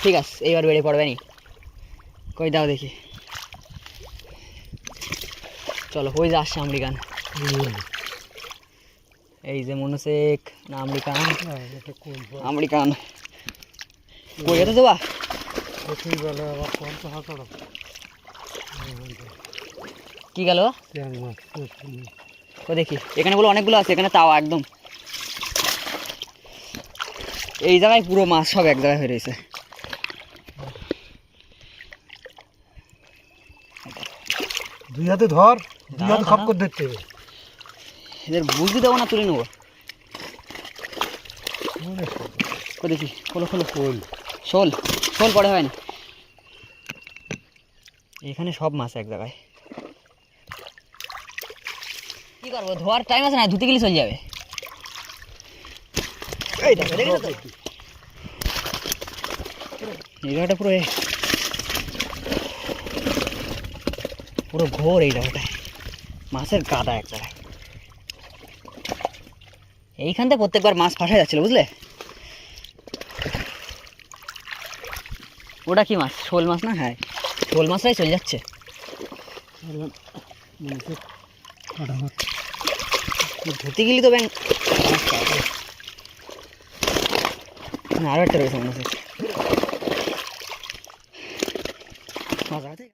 ঠিক আছে, এইবার বেড়ে পড়বে নি। কই দাও দেখি। চলো, ওই যে আসছে আমেরিকান। এই যে মনোসেক না আমেরিকান, আমেরিকান কই যেতে দেবা? কি গেল? ও দেখি, এখানে বলে অনেকগুলো আছে, এখানে তাও একদম এই জায়গায় পুরো মাছ সব এক জায়গায় হয়ে রয়েছে। দুই হাতে ধর, দুই হাতে খাপ করে ধরতে হবে। এদের বুঝতে দেবো না, তুলে নেবো। ও দেখি, খোলো খোলো। শোল, শোল পড়ে হয় না। এখানে সব মাছ এক জায়গায়। কি করবো, ধোয়ার টাইম আছে না, ধুতে গেলে চলে যাবে। এই জায়গাটা পুরো পুরো ঘোর, এই জায়গাটায় মাছের গাদা এক জায়গায়। এইখান থেকে প্রত্যেকবার মাছ ফাঁসা যাচ্ছিল, বুঝলে? ওটা কি মাছ? শোল মাছ না? হ্যাঁ, শোল মাছটাই চলে যাচ্ছে। ধুতে গেলি তো ব্যাং আরো একটা রয়েছে মনে হচ্ছে।